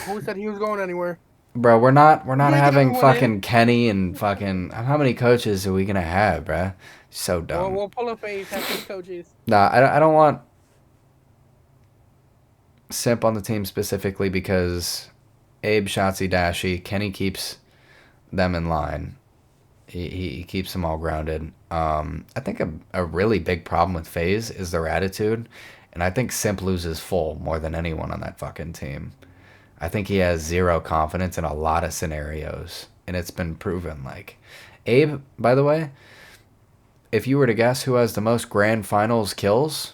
Who said he was going anywhere? bro, we're not You ain't get having everyone in. fucking Kenny and fucking. How many coaches are we gonna have, bro? So Well, dumb. we'll pull a Faze, have 3 coaches. Nah, I don't want Simp on the team specifically because Abe, Shotzi, Dashy, Kenny keeps them in line. He keeps them all grounded. I think a really big problem with FaZe is their attitude, and I think Simp loses full more than anyone on that fucking team. I think he has zero confidence in a lot of scenarios, and it's been proven. Like Abe, by the way, if you were to guess who has the most grand finals kills,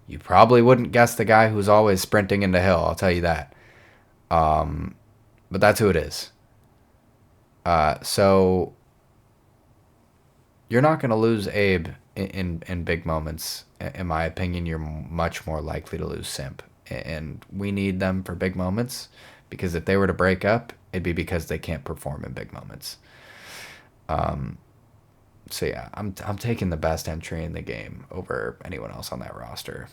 you probably wouldn't guess the guy who's always sprinting into hill. I'll tell you that. But that's who it is. So you're not going to lose Abe in big moments. In my opinion, you're much more likely to lose Simp. And we need them for big moments because if they were to break up, it'd be because they can't perform in big moments. So yeah, I'm taking the best entry in the game over anyone else on that roster.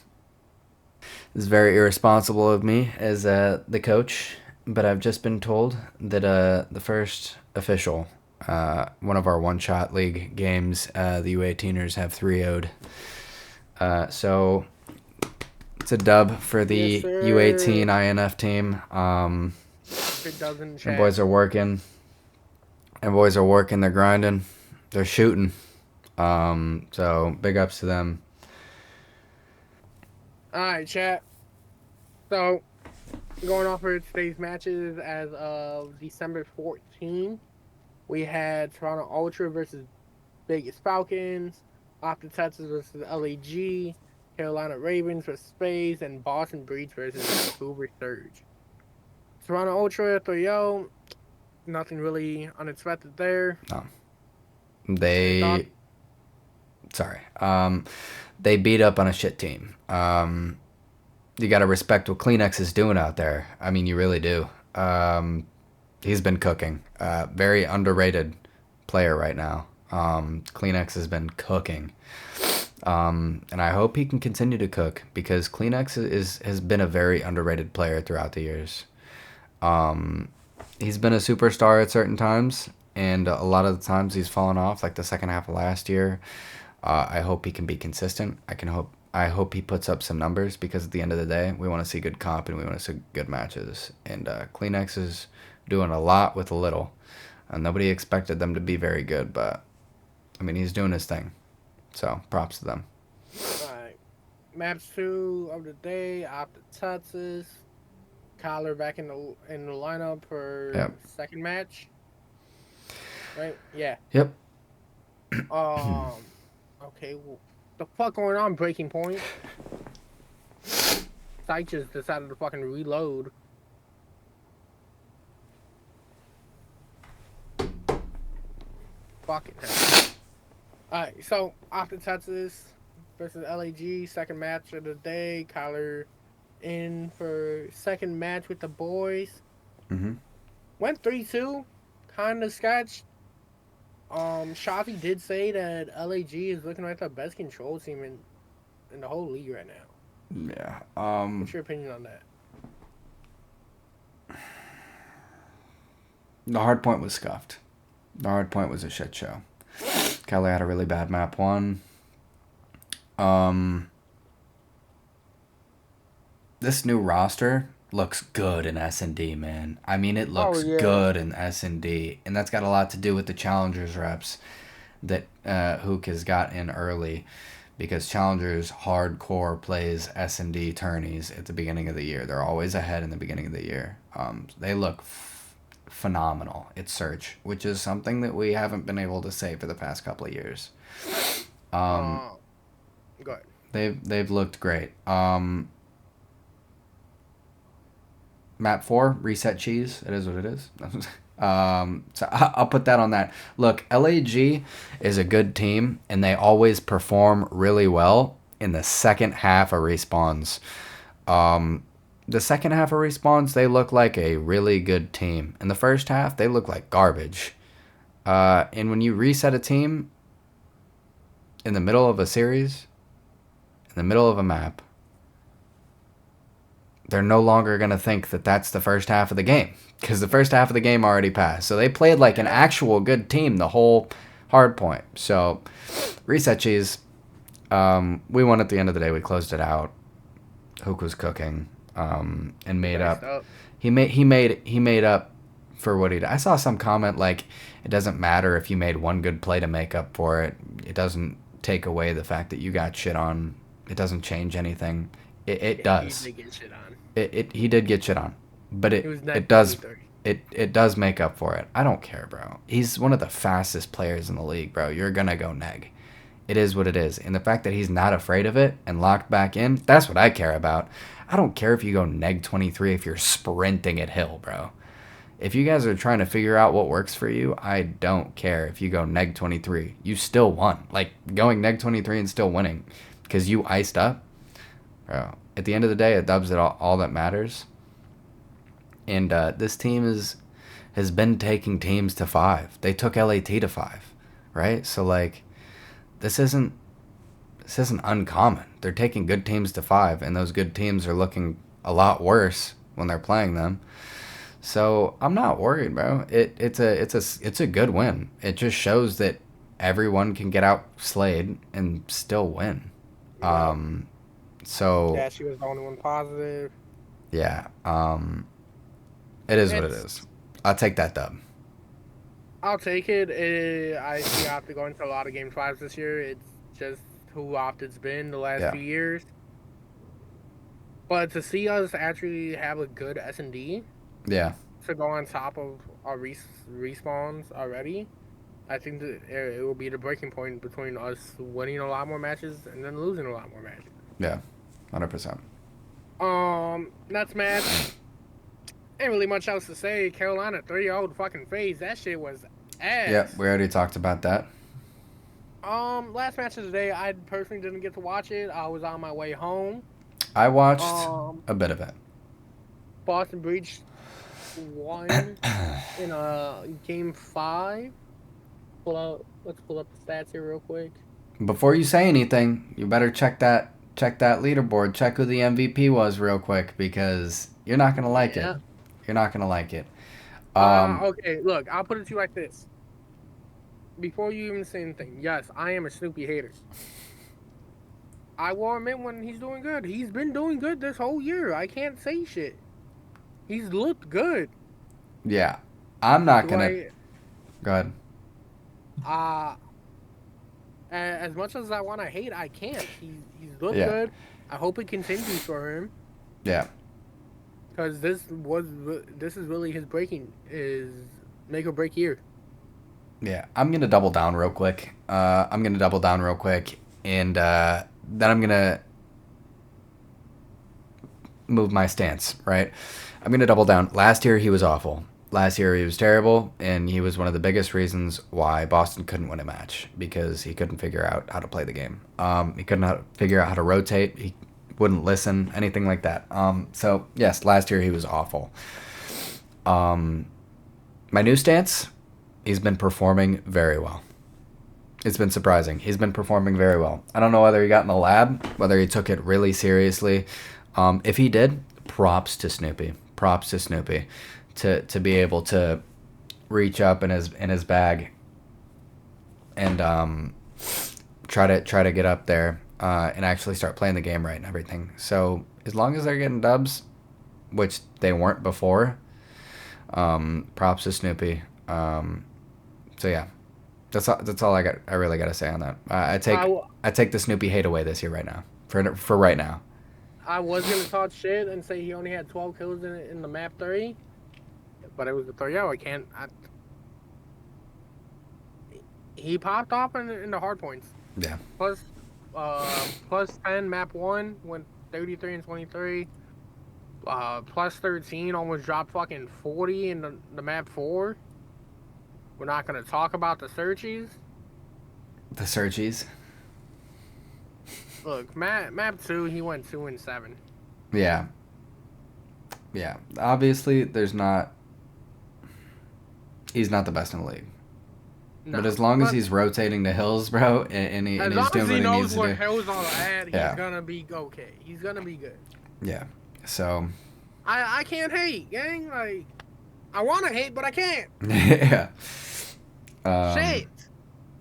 This is very irresponsible of me as the coach, but I've just been told that the first official one of our one-shot league games, the U18ers have 3-0'd. So it's a dub for Yes, the U18 sir. INF team. If it doesn't The chat. boys are working. And boys are working. They're grinding. They're shooting. So big ups to them. Alright, chat. So, going off of today's matches as of December 14th, we had Toronto Ultra versus Vegas Falcons, Optic Texas versus LAG, Carolina Ravens versus Faze, and Boston Breeds versus Vancouver Surge. Toronto Ultra 3-0, nothing really unexpected there. No. Any thoughts? They sorry. They beat up on a shit team. You got to respect what Kleenex is doing out there. I mean, you really do. He's been cooking. Very underrated player right now. Kleenex has been cooking. And I hope he can continue to cook because Kleenex has been a very underrated player throughout the years. He's been a superstar at certain times, and a lot of the times he's fallen off, like the second half of last year. I hope he can be consistent. I hope he puts up some numbers because at the end of the day, we want to see good comp and we want to see good matches. And Kleenex is doing a lot with a little. Nobody expected them to be very good, but I mean he's doing his thing. So props to them. Alright. Maps 2 of the day, Optic Texas. Kyler back in the lineup for Yep. second match. Right? Yeah. Yep. Okay, well, the fuck going on, Breaking Point? Site just decided to fucking reload. Fuck it. Alright, so Optic Texas versus LAG, second match of the day. Kyler in for second match with the boys. Mm-hmm. Went 3-2. Kind of sketch. Shafi did say that LAG is looking like the best control team in the whole league right now. Yeah. What's your opinion on that? The hard point was scuffed. The hard point was a shit show. Kelly had a really bad map one. Um, this new roster looks good in S&D, man. I mean, it Oh looks yeah. good in S&D, and that's got a lot to do with the challengers reps that Hook has got in early, because challengers hardcore plays S&D tourneys at the beginning of the year. They're always ahead in the beginning of the year. They look phenomenal at search, which is something that we haven't been able to say for the past couple of years. Uh, Go ahead. They've looked great. Map 4, reset cheese. It is what it is. So I'll put that on that. Look, LAG is a good team, and they always perform really well in the second half of respawns. The second half of respawns, they look like a really good team. In the first half, they look like garbage. And when you reset a team in the middle of a series, in the middle of a map, they're no longer going to think that that's the first half of the game, because the first half of the game already passed. So they played like an Yeah. actual good team the whole hard point. So reset cheese. We won at the end of the day. We closed it out. Hook was cooking, and made Next up. up. He made up for what he did. I saw some comment like, it doesn't matter if you made one good play to make up for it. It doesn't take away the fact that you got shit on. It doesn't change anything. It Yeah, he does. did get shit on. He did get shit on, but He was it net does 23. it does make up for it. I don't care, bro. He's one of the fastest players in the league, bro. You're gonna go neg. It is what it is, and the fact that he's not afraid of it and locked back in, that's what I care about. I don't care if you go neg 23 if you're sprinting at hill, bro. If you guys are trying to figure out what works for you, I don't care if you go neg 23. You still won. Like, going neg 23 and still winning because you iced up, bro. At the end of the day, it dubs it all that matters. And this team has been taking teams to 5. They took LAT to 5, right? So like, this isn't this isn't uncommon. They're taking good teams to 5, and those good teams are looking a lot worse when they're playing them. So I'm not worried, bro. It's a good win. It just shows that everyone can get out slayed and still win. Yep. So Dashy was the only one positive. yeah, it is what it It's is. I'll take that dub. I'll take it. I see I have to go into a lot of game fives this year. It's just who opt it's been the last Yeah, few years. But to see us actually have a good S&D yeah, to go on top of our respawns already, I think that it will be the breaking point between us winning a lot more matches and then losing a lot more matches. yeah, 100%. Next match, ain't really much else to say. Carolina 3-0 fucking Faze. That shit was Yep, ass. we already talked about that. Last match of the day, I personally didn't get to watch it. I was on my way home. I watched Um, a bit of it. Boston Breach won in game 5. Let's pull up the stats here real quick. Before you say anything, you better check that leaderboard. Check who the MVP was real quick, because you're not gonna like it. Yeah. You're not gonna like it. Um, Okay. Look, I'll put it to you like this. Before you even say anything, yes, I am a Snoopy hater. I will admit when he's doing good. He's been doing good this whole year. I can't say shit. He's looked good. yeah, I'm not Do gonna. I? Go ahead. Uh as much as I want to hate, I can't. He's looked Yeah, good. I hope it continues for him yeah, because this is really his breaking is make or break year. yeah. I'm gonna double down real quick. And then I'm gonna move my stance. Right. I'm gonna double down. Last year he was awful. Last year he was terrible, and he was one of the biggest reasons why Boston couldn't win a match, because he couldn't figure out how to play the game. He couldn't figure out how to rotate. He wouldn't listen, anything like that. So yes, last year he was awful. My new stance, he's been performing very well. It's been surprising. He's been performing very well. I don't know whether he got in the lab, whether he took it really seriously. If he did, props to Snoopy. Props to Snoopy to be able to reach up in his bag and try to get up there and actually start playing the game right and everything. So as long as they're getting dubs, which they weren't before, props to Snoopy. So yeah, that's all I really gotta say on that. I take the Snoopy hate away this year right now for right now. I was gonna talk shit and say he only had 12 kills in the map 3, but it was the 3-0. I can't. He popped off in the hard points. Yeah. Plus, plus 10 map 1 went 33 and 23. Plus 13 almost dropped fucking 40 in the map 4. We're not gonna talk about the searches. The Searchies. Look, map 2 he went 2 and 7. Yeah. Yeah. Obviously, he's not the best in the league. No, But as long as he's rotating the hills, bro, and he's doing what he needs to do. As long as he knows what hills are at, he's gonna be okay. He's gonna be good. Yeah. So. I can't hate, gang. Like, I want to hate, but I can't. Yeah. Shit.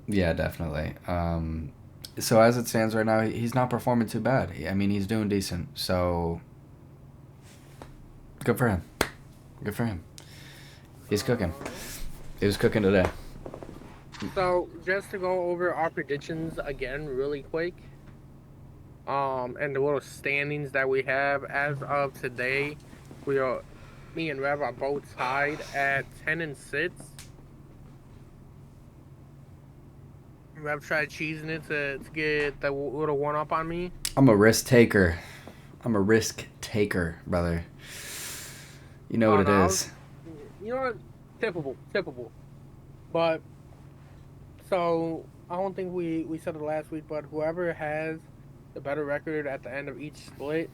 Yeah, definitely. So as it stands right now, he's not performing too bad. I mean, he's doing decent. So. Good for him. Good for him. He's cooking. He was cooking today. So, just to go over our predictions again really quick, and the little standings that we have as of today, me and Rev are both tied at 10 and 6. Rev tried cheesing it to get the little one up on me. I'm a risk taker. Brother. You know what it is. You know what? Tippable. But, so, I don't think we said it last week, but whoever has the better record at the end of each split,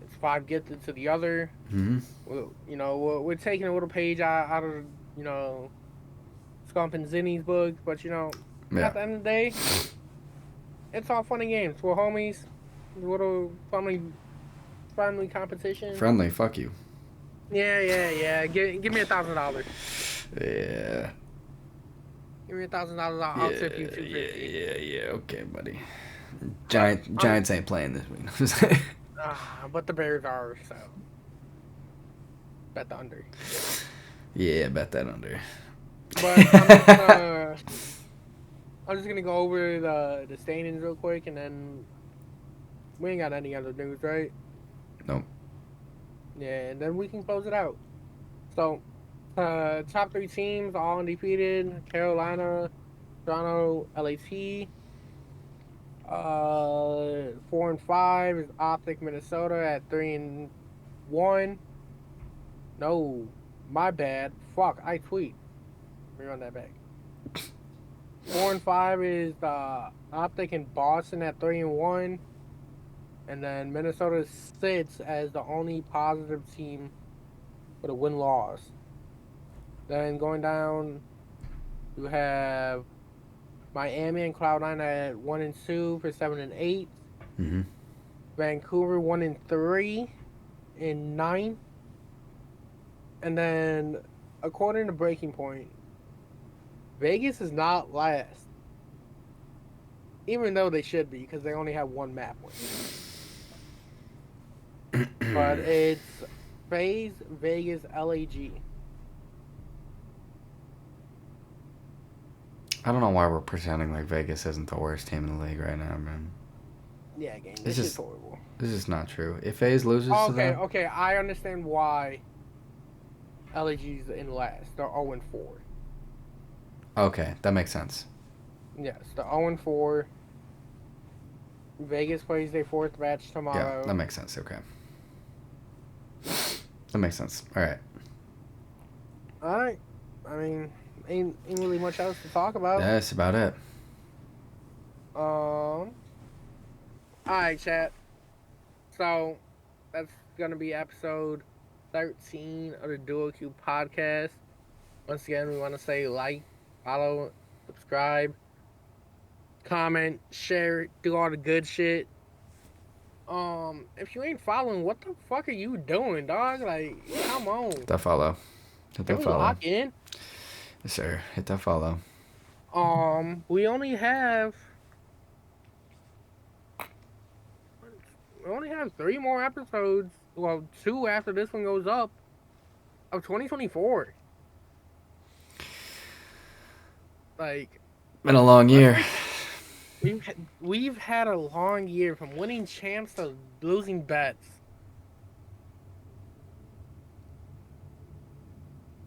it's 5 gifted to the other. Mm-hmm. We're taking a little page out of, Scump and Zinni's books, but, at the end of the day, it's all fun and games. We're homies. A little friendly competition. Friendly, fuck you. Yeah. Give me $1,000. Yeah. Give me $1,000. I'll tip you $250. Yeah. Okay, buddy. Giants ain't playing this week. But the Bears are, so bet the under. Yeah, bet that under. But I'm just gonna go over the standings real quick, and then we ain't got any other news, right? Nope. Yeah, and then we can close it out. So, top 3 teams all undefeated: Carolina, Toronto, LAT. 4 and 5 is Optic, Minnesota at 3 and 1. No, my bad. Fuck, I tweet. Let me run that back. 4 and 5 is Optic and Boston at 3 and 1, and then Minnesota sits as the only positive team with a win-loss. Then going down, you have Miami and Cloud9 at 1 and 2 for 7 and 8. Mm-hmm. Vancouver 1 and 3 in 9. And then, according to Breaking Point, Vegas is not last, even though they should be because they only have 1 map win. But it's Faze, Vegas, LAG. I don't know why we're pretending like Vegas isn't the worst team in the league right now, man. Yeah, gang, this is horrible. This is not true. If FaZe loses to them... Okay, I understand why LAG's in last. They're 0 and 4. Okay, that makes sense. Yes, they're 0 and 4. Vegas plays their 4th match tomorrow. Yeah, that makes sense. Okay. That makes sense. Alright. Alright. I mean, ain't really much else to talk about. Yeah, that's about it. Alright, chat. So, that's gonna be episode 13 of the DuoQ podcast. Once again, we want to say like, follow, subscribe. comment, share, do all the good shit. If you ain't following, what the fuck are you doing, dog? Like, come on. Hit that follow. Hit Can that we follow. lock in? Yes, sir. Hit that follow. We only have three more episodes. Well, two after this one goes up of 2024. Like, Been a long year. we've had a long year from winning champs to losing bets.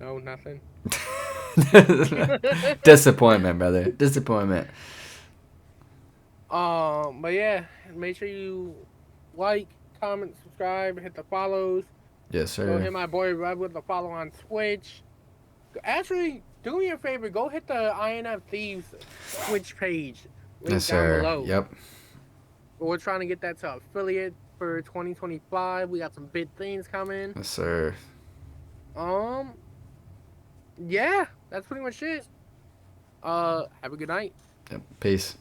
No, nothing. Disappointment, brother. Disappointment. But yeah, make sure you like, comment, subscribe, hit the follows. Yes, Go sir. hit my boy Rev with the follow on Twitch. Actually, do me a favor. Go hit the INF Thieves Twitch page. Link Yes, down sir. below. Yep. We're trying to get that to affiliate for 2025. We got some big things coming. Yes, sir. Um, yeah, that's pretty much it. Have a good night. Yep. Peace.